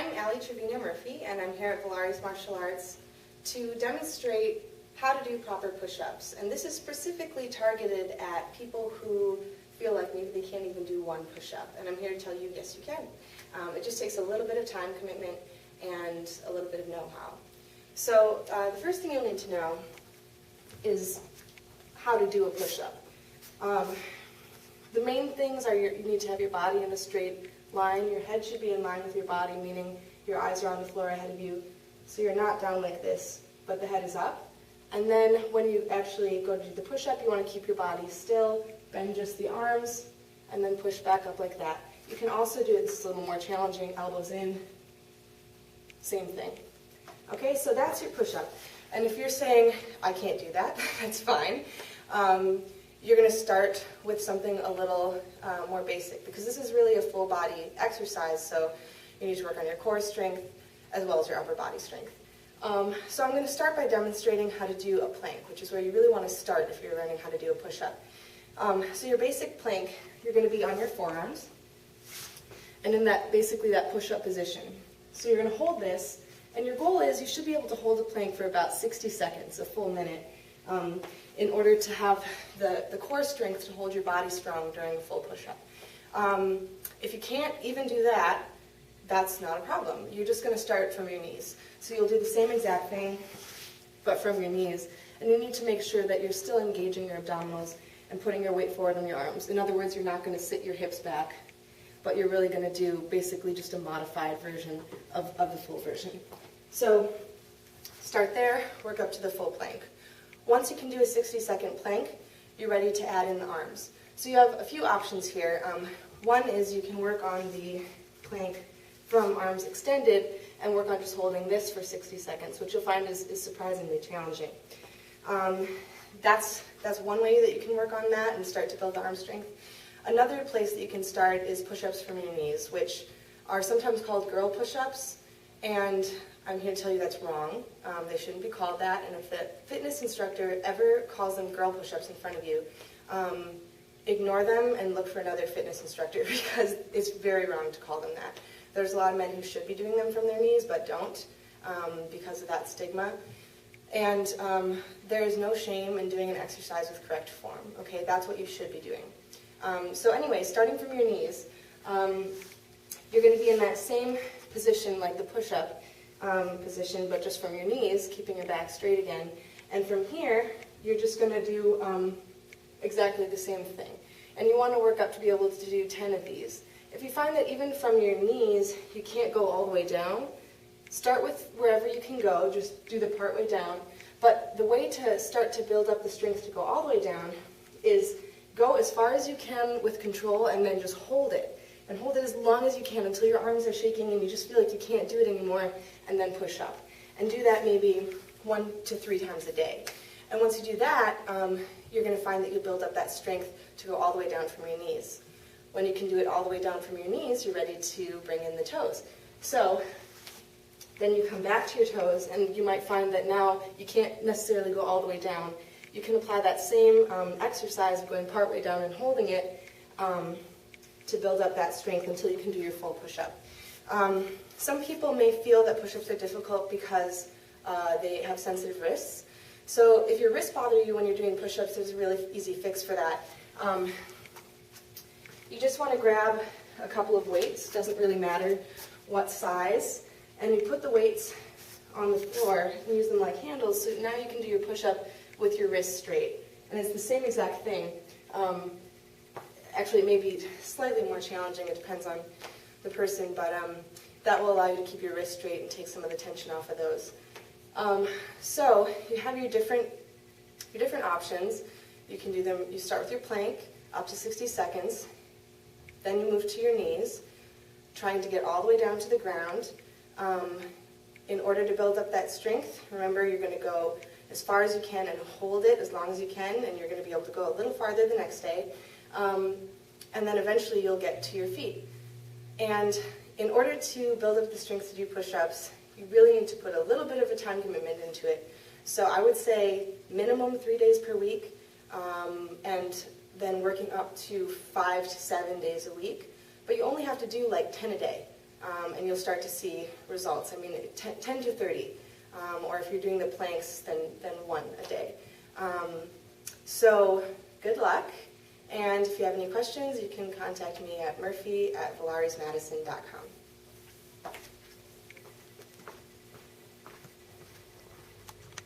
I'm Allie Trevino Murphy, and I'm here at Valaris Martial Arts to demonstrate how to do proper push-ups. And this is specifically targeted at people who feel like maybe they can't even do one push-up. And I'm here to tell you, yes, you can. It just takes a little bit of time commitment and a little bit of know-how. So the first thing you'll need to know is how to do a push-up. The main things are you need to have your body in a straight line. Your head should be in line with your body, meaning your eyes are on the floor ahead of you. So you're not down like this, but the head is up. And then when you actually go to do the push-up, you want to keep your body still, bend just the arms, and then push back up like that. You can also do it, this is a little more challenging, elbows in, same thing. Okay, so that's your push-up. And if you're saying, I can't do that, that's fine. You're going to start with something a little more basic, because this is really a full body exercise, so you need to work on your core strength as well as your upper body strength. So I'm going to start by demonstrating how to do a plank, which is where you really want to start if you're learning how to do a push-up. So your basic plank, you're going to be on your forearms, and in that, basically that push-up position. So you're going to hold this, and your goal is you should be able to hold a plank for about 60 seconds, a full minute, in order to have the core strength to hold your body strong during a full push-up. If you can't even do that, that's not a problem. You're just going to start from your knees. So you'll do the same exact thing, but from your knees. And you need to make sure that you're still engaging your abdominals and putting your weight forward on your arms. In other words, you're not going to sit your hips back, but you're really going to do basically just a modified version of the full version. So start there, work up to the full plank. Once you can do a 60-second plank, you're ready to add in the arms. So you have a few options here. One is you can work on the plank from arms extended and work on just holding this for 60 seconds, which you'll find is surprisingly challenging. That's one way that you can work on that and start to build the arm strength. Another place that you can start is push-ups from your knees, which are sometimes called girl push-ups, and I'm here to tell you that's wrong. They shouldn't be called that, and if the fitness instructor ever calls them girl push-ups in front of you, ignore them and look for another fitness instructor, because it's very wrong to call them that. There's a lot of men who should be doing them from their knees but don't because of that stigma. And there is no shame in doing an exercise with correct form. Okay, that's what you should be doing. So anyway, starting from your knees, you're going to be in that same position like the push-up position, but just from your knees, keeping your back straight again. And from here, you're just going to do exactly the same thing. And you want to work up to be able to do 10 of these. If you find that even from your knees, you can't go all the way down, start with wherever you can go, just do the part way down. But the way to start to build up the strength to go all the way down is go as far as you can with control and then just hold it. And hold it as long as you can until your arms are shaking and you just feel like you can't do it anymore, and then push up. And do that maybe 1 to 3 times a day. And once you do that, you're going to find that you build up that strength to go all the way down from your knees. When you can do it all the way down from your knees, you're ready to bring in the toes. So then you come back to your toes, and you might find that now you can't necessarily go all the way down. You can apply that same exercise of going part way down and holding it to build up that strength until you can do your full push-up. Some people may feel that push-ups are difficult because they have sensitive wrists. So if your wrists bother you when you're doing push-ups, there's a really easy fix for that. You just want to grab a couple of weights, doesn't really matter what size, and you put the weights on the floor and use them like handles, so now you can do your push-up with your wrists straight. And it's the same exact thing. Actually, it may be slightly more challenging, it depends on the person, but that will allow you to keep your wrists straight and take some of the tension off of those. So you have your different options. You can do them, you start with your plank, up to 60 seconds, then you move to your knees, trying to get all the way down to the ground. In order to build up that strength, remember you're going to go as far as you can and hold it as long as you can, and you're going to be able to go a little farther the next day. And then eventually you'll get to your feet. And in order to build up the strength to do push-ups, you really need to put a little bit of a time commitment into it. So I would say minimum 3 days per week, and then working up to 5 to 7 days a week. But you only have to do like 10 a day. and you'll start to see results. I mean, 10 to 30, or if you're doing the planks, then 1 a day. So good luck, and if you have any questions, you can contact me at murphy@valarismadison.com.